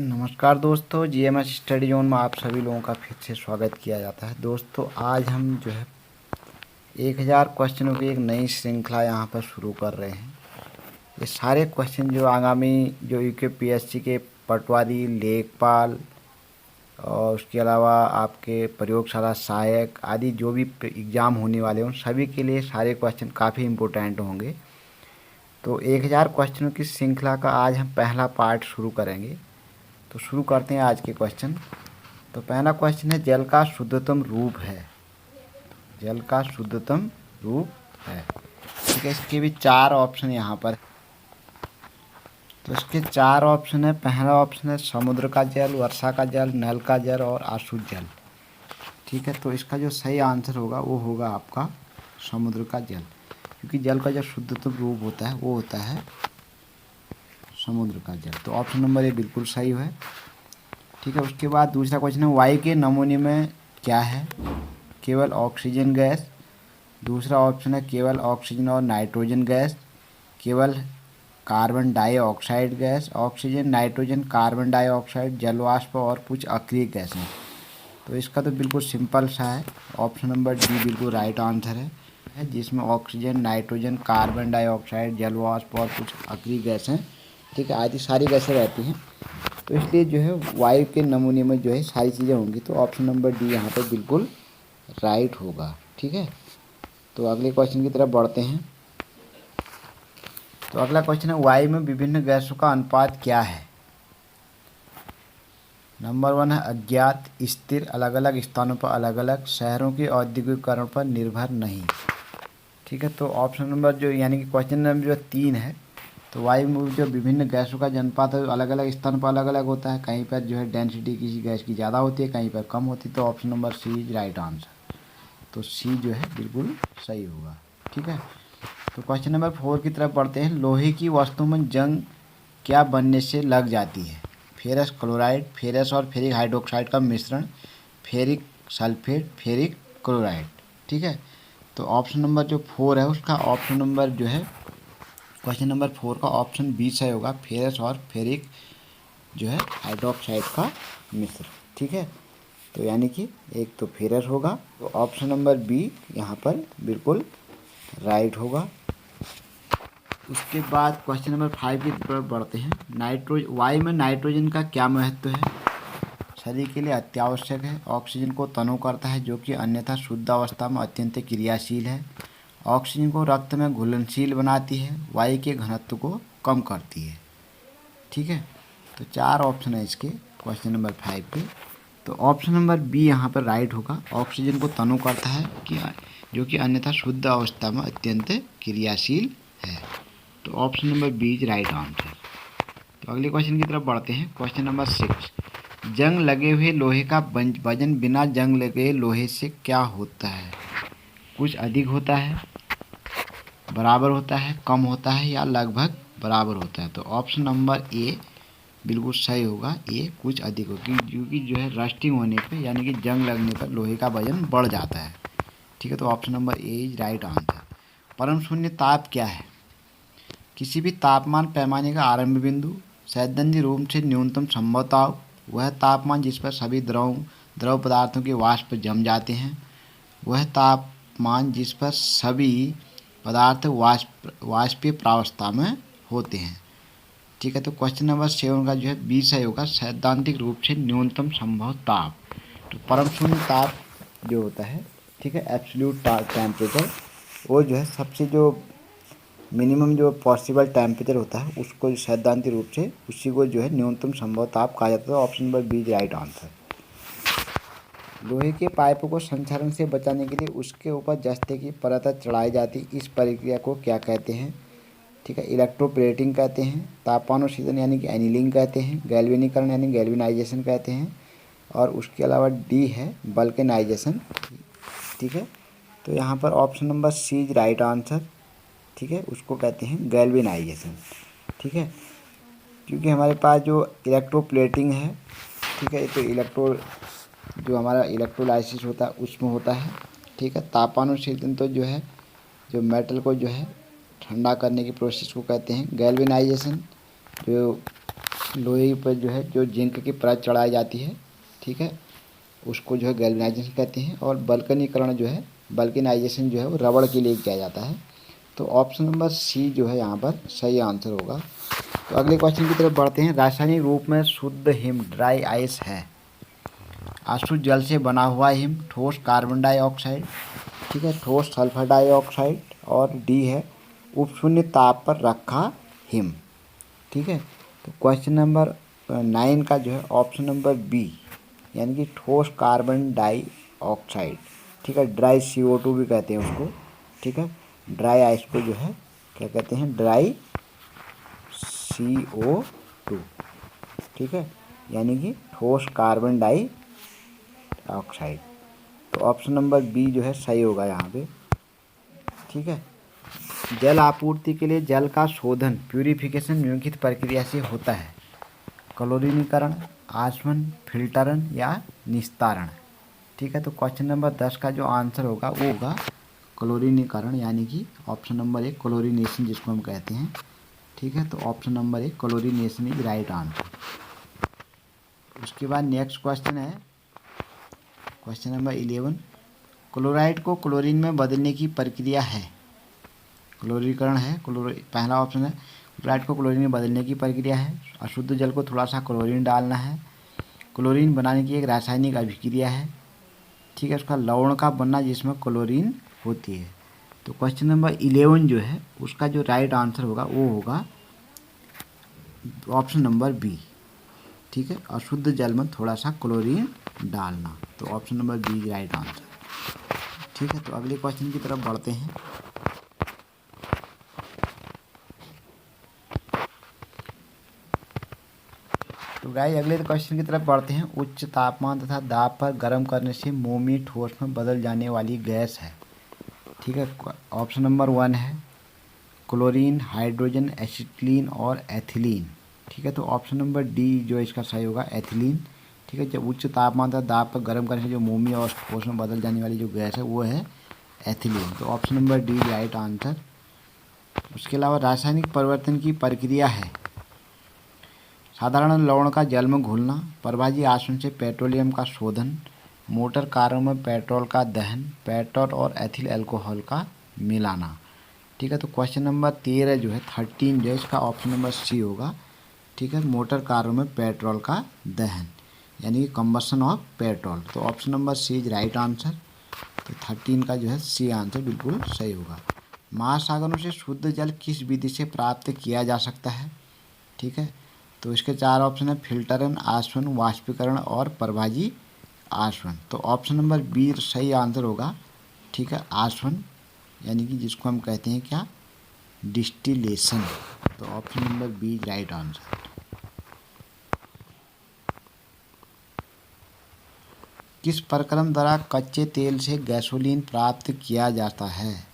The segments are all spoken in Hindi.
नमस्कार दोस्तों, जीएमएस स्टडी जोन में आप सभी लोगों का फिर से स्वागत किया जाता है। दोस्तों आज हम जो है 1000 क्वेश्चनों की एक नई श्रृंखला यहाँ पर शुरू कर रहे हैं। ये सारे क्वेश्चन जो आगामी जो यूकेपीएससी के पटवारी, लेखपाल और उसके अलावा आपके प्रयोगशाला सहायक आदि जो भी एग्ज़ाम होने वाले हों, सभी के लिए सारे क्वेश्चन काफ़ी इम्पोर्टेंट होंगे। तो 1000 क्वेश्चनों की श्रृंखला का आज हम पहला पार्ट शुरू करेंगे। तो शुरू करते हैं आज के क्वेश्चन। तो पहला क्वेश्चन है, जल का शुद्धतम रूप है। जल का शुद्धतम रूप है, ठीक है। इसके भी 4 ऑप्शन यहाँ पर। तो इसके 4 ऑप्शन है। पहला ऑप्शन है समुद्र का जल, वर्षा का जल, नल का जल और अशुद्ध जल, ठीक है। तो इसका जो सही आंसर होगा वो होगा आपका समुद्र का जल, क्योंकि जल का जो शुद्धतम रूप होता है वो होता है समुद्र का जल। तो ऑप्शन नंबर ए बिल्कुल सही है, ठीक है। उसके बाद दूसरा क्वेश्चन है, वायु के नमूने में क्या है? केवल ऑक्सीजन गैस। दूसरा ऑप्शन है केवल ऑक्सीजन और नाइट्रोजन गैस, केवल carbon dioxide gas, oxygen, nitrogen, carbon dioxide, जलवाष्प और कुछ अक्रिय गैसें। तो इसका तो बिल्कुल सिंपल सा है, ऑप्शन नंबर डी बिल्कुल राइट आंसर है, जिसमें ऑक्सीजन, नाइट्रोजन, कार्बन डाइऑक्साइड, जलवाष्प और कुछ अक्रिय गैसें, ठीक है, आदि सारी गैसें रहती हैं। तो इसलिए जो है वायु के नमूने में जो है सारी चीज़ें होंगी। तो ऑप्शन नंबर डी यहाँ पर बिल्कुल राइट होगा, ठीक है। तो अगले क्वेश्चन की तरफ बढ़ते हैं। तो अगला क्वेश्चन है, वायु में विभिन्न गैसों का अनुपात क्या है? नंबर 1 है अज्ञात, स्थिर, अलग अलग स्थानों पर अलग अलग, शहरों के औद्योगिकरण पर निर्भर नहीं, ठीक है। तो ऑप्शन नंबर जो यानी कि क्वेश्चन नंबर जो 3 है, तो वायु में जो विभिन्न गैसों का जो अनुपात है अलग अलग स्थान पर अलग अलग होता है। कहीं पर जो है डेंसिटी किसी गैस की ज़्यादा होती है, कहीं पर कम होती है। तो option number C is right answer. तो सी जो है बिल्कुल सही होगा, ठीक है। तो क्वेश्चन नंबर 4 की तरफ बढ़ते हैं। लोहे की वस्तु में जंग क्या बनने से लग जाती है? फेरस क्लोराइड, फेरस और फेरिक हाइड्रोक्साइड का मिश्रण, फेरिक सल्फेट, फेरिक क्लोराइड, ठीक है। तो ऑप्शन नंबर जो 4 है उसका ऑप्शन नंबर जो है क्वेश्चन नंबर 4 का ऑप्शन बी सही होगा, फेरस और फेरिक जो है हाइड्रोक्साइड का मिश्रण, ठीक है। तो यानी कि एक तो फेरस होगा, तो ऑप्शन नंबर बी यहाँ पर बिल्कुल राइट होगा। उसके बाद क्वेश्चन नंबर 5 की तरफ बढ़ते हैं। वायु में नाइट्रोजन का क्या महत्व है? शरीर के लिए अत्यावश्यक है, ऑक्सीजन को तनु करता है जो कि अन्यथा शुद्ध अवस्था में अत्यंत क्रियाशील है, ऑक्सीजन को रक्त में घुलनशील बनाती है, वायु के घनत्व को कम करती है, ठीक है। तो 4 ऑप्शन है इसके क्वेश्चन नंबर 5 के। तो ऑप्शन नंबर बी यहाँ पर राइट होगा, ऑक्सीजन को तनु करता है कि जो कि अन्यथा शुद्ध अवस्था में अत्यंत क्रियाशील है। तो option number B is right answer. तो अगले क्वेश्चन की तरफ बढ़ते हैं। क्वेश्चन नंबर 6, जंग लगे हुए लोहे का वजन बिना जंग लगे लोहे से क्या होता है? कुछ अधिक होता है, बराबर होता है, कम होता है या लगभग बराबर होता है? तो ऑप्शन नंबर ए बिल्कुल सही होगा, ए कुछ अधिक होगी, क्योंकि जो है रस्टिंग होने पे यानी कि जंग लगने पर लोहे का वजन बढ़ जाता है, ठीक है। तो option number A is right answer. परम शून्य ताप क्या है? किसी भी तापमान पैमाने का आरंभ बिंदु, सैद्धांतिक रूप से न्यूनतम संभव ताप, वह तापमान जिस पर सभी द्रव पदार्थों के वाष्प जम जाते हैं, वह तापमान जिस पर सभी पदार्थ वाष्पीय प्रावस्था में होते हैं, ठीक है। तो क्वेश्चन नंबर 7 का जो है बी सही होगा, सैद्धांतिक रूप से न्यूनतम संभव ताप। तो परम शून्य ताप जो होता है, ठीक है, एब्सोल्यूट टेम्परेचर, वो जो है सबसे जो मिनिमम जो पॉसिबल टेम्परेचर होता है उसको सैद्धांतिक रूप से उसी को जो है न्यूनतम संभव ताप कहा जाता है। Option number B right answer. लोहे के पाइपों को संक्षारण से बचाने के लिए उसके ऊपर जस्ते की परत चढ़ाई जाती, इस प्रक्रिया को क्या कहते हैं? ठीक है, इलेक्ट्रोप्लेटिंग कहते हैं, तापानुशीतन यानी कि एनीलिंग कहते हैं, गैल्वेनीकरण यानी गैल्वेनाइजेशन कहते हैं, और उसके अलावा डी है बल्केनाइजेशन, ठीक है। तो यहाँ पर option number C is right answer, ठीक है, उसको कहते हैं गैल्वेनाइजेशन, ठीक है। क्योंकि हमारे पास जो इलेक्ट्रोप्लेटिंग है, ठीक है, तो जो हमारा इलेक्ट्रोलाइसिस होता है उसमें होता है, ठीक है। तापानुशीतन तो जो है जो मेटल को जो है ठंडा करने की प्रोसेस को कहते हैं, गैल्वेनाइजेशन जो लोहे पर जो है जो जिंक की परत चढ़ाई जाती है, ठीक है, उसको जो है गैल्वेनाइजेशन कहते हैं। और बल्कनीकरण जो है, बल्कनाइजेशन जो है वो रबड़ के लिए किया जाता है। तो ऑप्शन नंबर सी जो है यहाँ पर सही आंसर होगा। तो अगले क्वेश्चन की तरफ बढ़ते हैं। रासायनिक रूप में शुद्ध हिम ड्राई आइस है। अशुद्ध जल से बना हुआ हिम, ठोस कार्बन डाइऑक्साइड, ठीक है, ठोस सल्फर डाइऑक्साइड, और डी है उपशून्य ताप पर रखा हिम, ठीक है। तो क्वेश्चन नंबर 9 का जो है ऑप्शन नंबर बी, यानी कि ठोस कार्बन डाइऑक्साइड, ठीक है, ड्राई CO2 भी कहते हैं उसको, ठीक है। ड्राई आइस को जो है क्या कहते हैं, ड्राई CO2, ठीक है, यानी कि ठोस कार्बन डाइऑक्साइड। तो ऑप्शन नंबर बी जो है सही होगा यहाँ पे, ठीक है। जल आपूर्ति के लिए जल का शोधन प्यूरिफिकेशन निम्नलिखित प्रक्रिया से होता है। क्लोरीनीकरण, आसवन, फिल्टरन या निस्तारण, ठीक है। तो क्वेश्चन नंबर 10 का जो आंसर होगा वो होगा क्लोरीनीकरण, यानी कि ऑप्शन नंबर 1 क्लोरीनेशन जिसको हम कहते हैं, ठीक है। तो option number 1 chlorination is right answer. उसके बाद नेक्स्ट क्वेश्चन है क्वेश्चन नंबर 11। क्लोराइड को क्लोरीन में बदलने की प्रक्रिया है। क्लोरीकरण है, पहला ऑप्शन है क्लोराइड को क्लोरीन में बदलने की प्रक्रिया है। अशुद्ध जल को थोड़ा सा क्लोरीन डालना है। क्लोरीन बनाने की एक रासायनिक अभिक्रिया है, ठीक है। उसका लवण का बनना जिसमें क्लोरीन होती है। तो क्वेश्चन नंबर 11 जो है उसका जो राइट आंसर होगा वो होगा ऑप्शन नंबर बी, ठीक है, अशुद्ध जल में थोड़ा सा क्लोरीन डालना। तो option number B right answer, ठीक है। तो अगले क्वेश्चन की तरफ बढ़ते हैं। तो गाइस अगले क्वेश्चन की तरफ बढ़ते हैं। उच्च तापमान तथा दाब पर गर्म करने से मोमी ठोस में बदल जाने वाली गैस है, ठीक है। ऑप्शन नंबर 1 है क्लोरीन, हाइड्रोजन, एसिटिलीन और एथिलीन, ठीक है। तो ऑप्शन नंबर डी जो इसका सही होगा एथिलीन, ठीक है। जब उच्च तापमान तथा दाब पर गर्म करने से जो मोमी और ठोस में बदल जाने वाली जो गैस है वो है एथिलीन। तो option number D right answer. उसके अलावा रासायनिक परिवर्तन की प्रक्रिया है साधारण लवण का जल में घुलना, प्रभाजी आसवन से पेट्रोलियम का शोधन, मोटर कारों में पेट्रोल का दहन, पेट्रोल और एथिल अल्कोहल का मिलाना, ठीक है। तो क्वेश्चन नंबर 13 जो है 13 जो है इसका ऑप्शन नंबर सी होगा, ठीक है। मोटर कारों में पेट्रोल का दहन यानी कि कंबशन ऑफ पेट्रोल। तो option number C is right answer. तो 13 का जो है सी आंसर बिल्कुल सही होगा। महासागरों से शुद्ध जल किस विधि से प्राप्त किया जा सकता है, ठीक है। तो इसके 4 ऑप्शन है फिल्टरन, आसवन, वाष्पीकरण और प्रभाजी आसवन। तो ऑप्शन नंबर बी सही आंसर होगा, ठीक है, आसवन, यानी कि जिसको हम कहते हैं क्या, डिस्टिलेशन। तो option number B right answer. किस प्रक्रम द्वारा कच्चे तेल से गैसोलीन प्राप्त किया जाता है?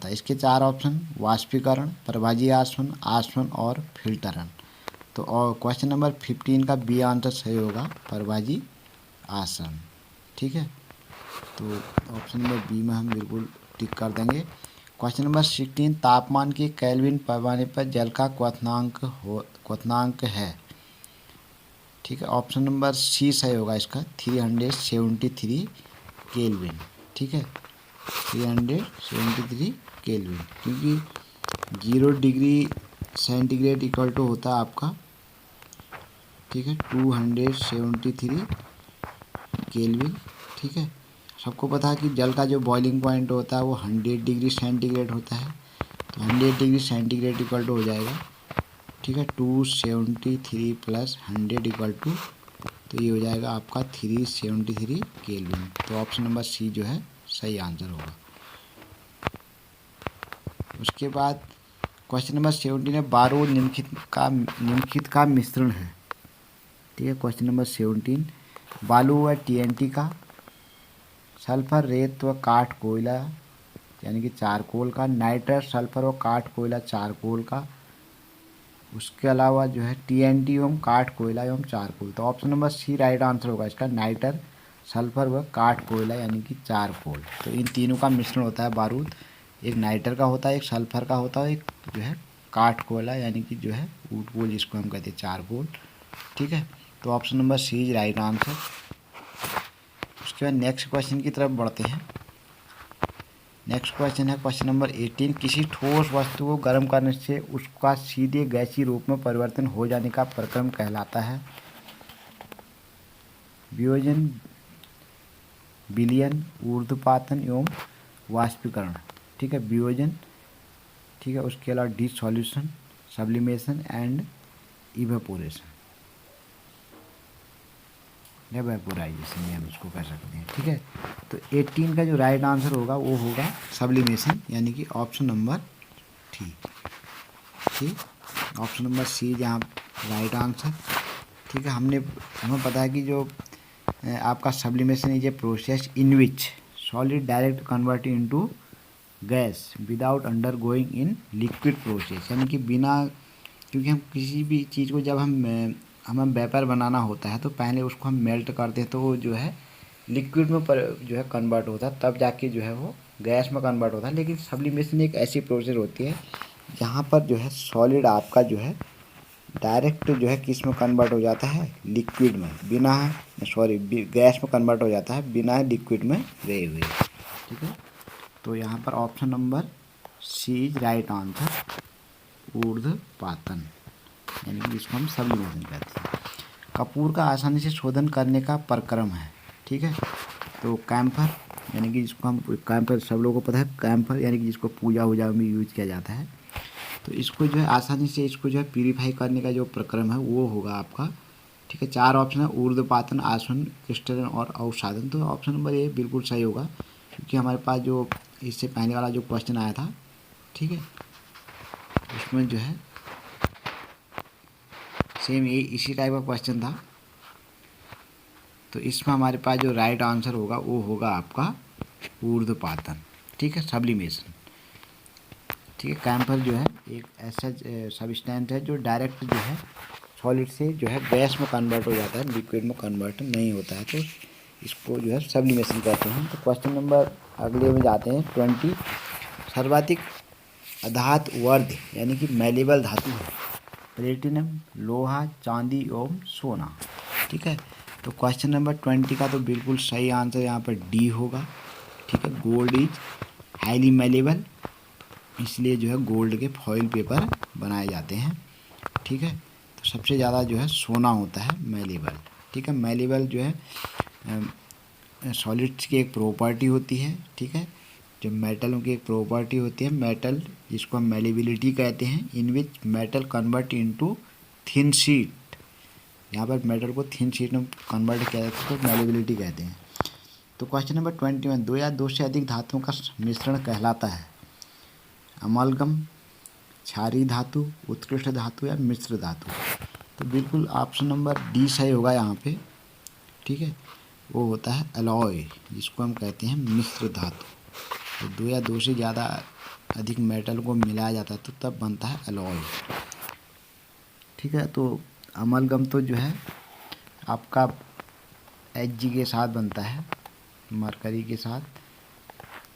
इसके 4 ऑप्शन वाष्पीकरण, प्रभाजी आसवन, आसवन और फिल्टरन। तो और क्वेश्चन नंबर 15 का बी आंसर सही होगा, प्रभाजी आसवन, ठीक है। तो ऑप्शन नंबर बी में हम बिल्कुल टिक कर देंगे। क्वेश्चन नंबर 16 तापमान के केल्विन पैमाने पर जल का क्वथनांक है, ठीक है। ऑप्शन नंबर सी सही होगा इसका 373 केल्विन, ठीक है, 373 केल्विन, क्योंकि 0 डिग्री सेंटीग्रेड इक्वल टू होता है आपका, ठीक है, 273 केल्विन, ठीक है। सबको पता है कि जल का जो बॉइलिंग पॉइंट होता है वो 100 डिग्री सेंटीग्रेड होता है। तो 100 डिग्री सेंटीग्रेड इक्वल टू हो जाएगा, ठीक है, 273 प्लस 100 इक्वल टू, तो ये हो जाएगा आपका 373 केल्विन। तो ऑप्शन नंबर सी जो है सही आंसर होगा। उसके बाद क्वेश्चन नंबर 17 है बारूद निम्नलिखित का मिश्रण है, ठीक है। क्वेश्चन नंबर 17 बालू व TNT का, सल्फर, रेत व काठ कोयला यानी कि चारकोल का, नाइट्रस, सल्फर व काठ कोयला चारकोल का, उसके अलावा जो है TNT एवं काठ कोयला एवं चारकोल। तो option number C right answer होगा इसका, नाइटर, सल्फर व काठ कोयला यानी कि चारकोल। तो इन तीनों का मिश्रण होता है बारूद। एक नाइटर का होता है, एक सल्फर का होता है, एक जो है काठ कोयला यानी कि जो है ऊट कोल जिसको हम कहते हैं चारकोल। ठीक है, तो option number C is right answer. उसके बाद नेक्स्ट क्वेश्चन की तरफ बढ़ते हैं। नेक्स्ट क्वेश्चन है क्वेश्चन नंबर 18। किसी ठोस वस्तु को गर्म करने से उसका सीधे गैसीय रूप में परिवर्तन हो जाने का प्रक्रम कहलाता है? वियोजन, विलयन, ऊर्ध्वपातन एवं वाष्पीकरण। ठीक है, वियोजन। ठीक है, उसके अलावा डिसॉल्यूशन, सब्लिमेशन एंड इवेपोरेशन या वेपोराइजेशन हम इसको कह सकते हैं। ठीक है, तो 18 का जो राइट आंसर होगा वो होगा सब्लिमेशन यानी कि ऑप्शन नंबर ठीक ऑप्शन नंबर सी जहाँ राइट आंसर। ठीक है, हमें पता है कि जो आपका sublimation is a process in which solid direct convert into gas without under going in liquid process, यानी कि बिना, क्योंकि हम किसी भी चीज़ को जब हमें वेपर बनाना होता है तो पहले उसको हम मेल्ट करते हैं तो वो जो है लिक्विड में जो है कन्वर्ट होता है, तब जाके जो है वो गैस में कन्वर्ट होता है। लेकिन सब्लिमेशन एक ऐसी प्रोसेस होती है जहाँ पर जो है सॉलिड आपका जो है डायरेक्ट जो है किस में कन्वर्ट हो जाता है, लिक्विड में, बिना गैस में कन्वर्ट हो जाता है बिना लिक्विड में रहे हुए। ठीक है, तो यहाँ पर option number C is right answer, ऊर्ध्वपातन यानी कि जिसको हम सब्लिमेशन कहते हैं। कपूर का आसानी से शोधन करने का प्रक्रम है। ठीक है, तो कैम्फर यानी कि जिसको हम कैम्फर, सब लोगों को पता है कैम्फर यानी कि जिसको पूजा वूजा में यूज किया जाता है, तो इसको जो है आसानी से इसको जो है प्यूरीफाई करने का जो प्रक्रम है वो होगा आपका। ठीक है, 4 ऑप्शन है, ऊर्ध्वपातन, आसवन, क्रिस्टलन और अवसादन। तो ऑप्शन नंबर ए बिल्कुल सही होगा क्योंकि हमारे पास जो इससे पहले वाला जो क्वेश्चन आया था, ठीक है, उसमें जो है सेम ये इसी टाइप का क्वेश्चन था। तो इसमें हमारे पास जो राइट आंसर होगा वो होगा आपका ऊर्ध्वपातन। ठीक है, सब्लिमेशन। ठीक है, कैम्फर जो है एक ऐसा सब्सटेंस है जो डायरेक्ट जो है सॉलिड से जो है गैस में कन्वर्ट हो जाता है, लिक्विड में कन्वर्ट नहीं होता है, तो इसको जो है सब्लिमेशन कहते हैं। तो क्वेश्चन नंबर अगले में जाते हैं 20। सर्वाधिक अधातु वर्ध यानी कि मैलेबल धातु है प्लेटिनम, लोहा, चांदी एवं सोना। ठीक है, तो क्वेश्चन नंबर 20 का तो बिल्कुल सही आंसर यहाँ पर डी होगा। ठीक है, गोल्ड इज हाईली मैलेबल, इसलिए जो है गोल्ड के फॉइल पेपर बनाए जाते हैं। ठीक है, तो सबसे ज़्यादा जो है सोना होता है मैलेबल। ठीक है, मैलेबल जो है सॉलिड्स की एक प्रॉपर्टी होती है। ठीक है, जो मेटलों की एक प्रॉपर्टी होती है, मेटल जिसको हम मैलेबिलिटी कहते हैं, in which metal convert into thin sheet. यहाँ पर मेटल को थिन शीट में कन्वर्ट किया जाता है तो मैलेबिलिटी कहते हैं। तो क्वेश्चन नंबर 21, 2 या 2 से अधिक धातुओं का मिश्रण कहलाता है? अमलगम, क्षारीय धातु, उत्कृष्ट धातु या मिश्र धातु। तो बिल्कुल ऑप्शन नंबर डी सही होगा यहाँ पे। ठीक है, वो होता है अलॉय जिसको हम कहते हैं मिश्र धातु। तो 2 या 2 से ज़्यादा अधिक मेटल को मिलाया जाता है तो तब बनता है अलॉय। ठीक है, तो अमलगम तो जो है आपका Hg के साथ बनता है, मरकरी के साथ।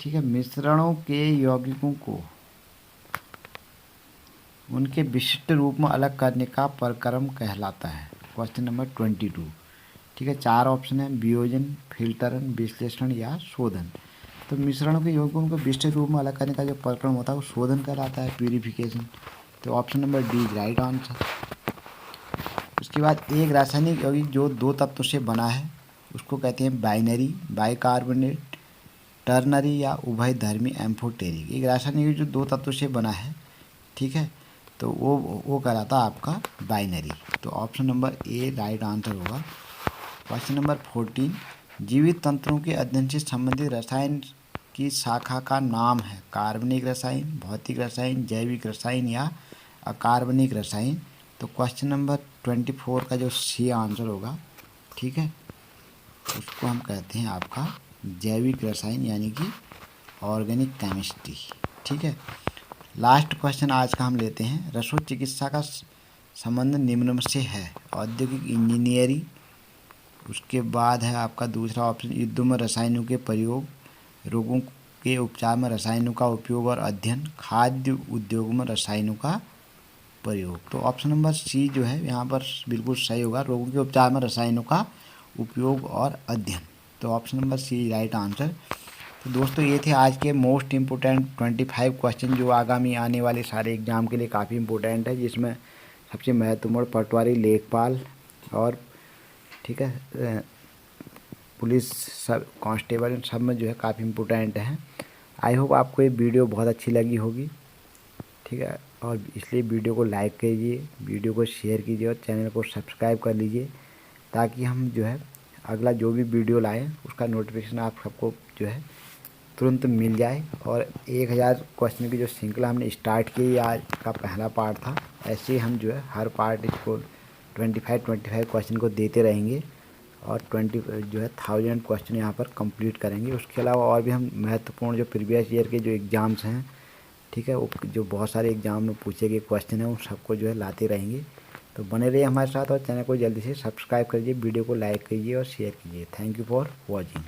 ठीक है, मिश्रणों के यौगिकों को उनके विशिष्ट रूप में अलग करने का प्रक्रम कहलाता है? Question number 22। ठीक है, 4 ऑप्शन है, वियोजन, फिल्टरन, विश्लेषण या शोधन। तो मिश्रणों के यौगिकों को विशिष्ट रूप में अलग करने का जो प्रक्रम होता है वो शोधन कहलाता है, प्यूरिफिकेशन। तो option number D right answer. उसके बाद एक रासायनिक यौगिक जो 2 तत्वों से बना है उसको कहते हैं बाइनरी, बाइकार्बोनेट, टर्नरी या उभयधर्मी एम्फोटेरिक। एक रासायनिक यौगिक जो 2 तत्वों से बना है, ठीक है, तो वो कहलाता है आपका बाइनरी। तो option number A right answer होगा। क्वेश्चन नंबर 14, जीवित तंत्रों के अध्ययन से संबंधित रसायन की शाखा का नाम है? कार्बनिक रसायन, भौतिक रसायन, जैविक रसायन या अकार्बनिक रसायन। तो क्वेश्चन नंबर 24 का जो सी आंसर होगा, ठीक है, उसको हम कहते हैं आपका जैविक रसायन यानी कि ऑर्गेनिक केमिस्ट्री। ठीक है, लास्ट क्वेश्चन आज का हम लेते हैं। रसोई चिकित्सा का संबंध निम्न में से है? औद्योगिक इंजीनियरिंग, उसके बाद है आपका दूसरा ऑप्शन युद्धों में रसायनों के प्रयोग, रोगों के उपचार में रसायनों का उपयोग और अध्ययन, खाद्य उद्योग में रसायनों का प्रयोग। तो ऑप्शन नंबर सी जो है यहाँ पर बिल्कुल सही होगा, रोगों के उपचार में रसायनों का उपयोग और अध्ययन। तो option number C right answer. तो दोस्तों ये थे आज के मोस्ट इम्पोर्टेंट 25 क्वेश्चन जो आगामी आने वाले सारे एग्जाम के लिए काफ़ी इम्पोर्टेंट है, जिसमें सबसे महत्वपूर्ण पटवारी, लेखपाल और ठीक है पुलिस सब कांस्टेबल सब में जो है काफ़ी इम्पोर्टेंट है। आई होप आपको ये वीडियो बहुत अच्छी लगी होगी, ठीक है, और इसलिए वीडियो को लाइक कीजिए, वीडियो को शेयर कीजिए और चैनल को सब्सक्राइब कर लीजिए, ताकि हम जो है अगला जो भी वीडियो लाएँ उसका नोटिफिकेशन आप सबको जो है तुरंत मिल जाए। और 1000 क्वेश्चन की जो श्रृंखला हमने स्टार्ट की, आज का पहला पार्ट था, ऐसे ही हम जो है हर पार्ट इसको 25 क्वेश्चन को देते रहेंगे और 1000 क्वेश्चन यहाँ पर कंप्लीट करेंगे। उसके अलावा और भी हम महत्वपूर्ण जो प्रीवियस ईयर के जो एग्ज़ाम्स हैं, ठीक है, वो जो बहुत सारे एग्ज़ाम में पूछे गए क्वेश्चन हैं उन सबको जो है लाते रहेंगे। तो बने रहिए हमारे साथ और चैनल को जल्दी से सब्सक्राइब करिए, वीडियो को लाइक कीजिए और शेयर कीजिए। Thank you for watching.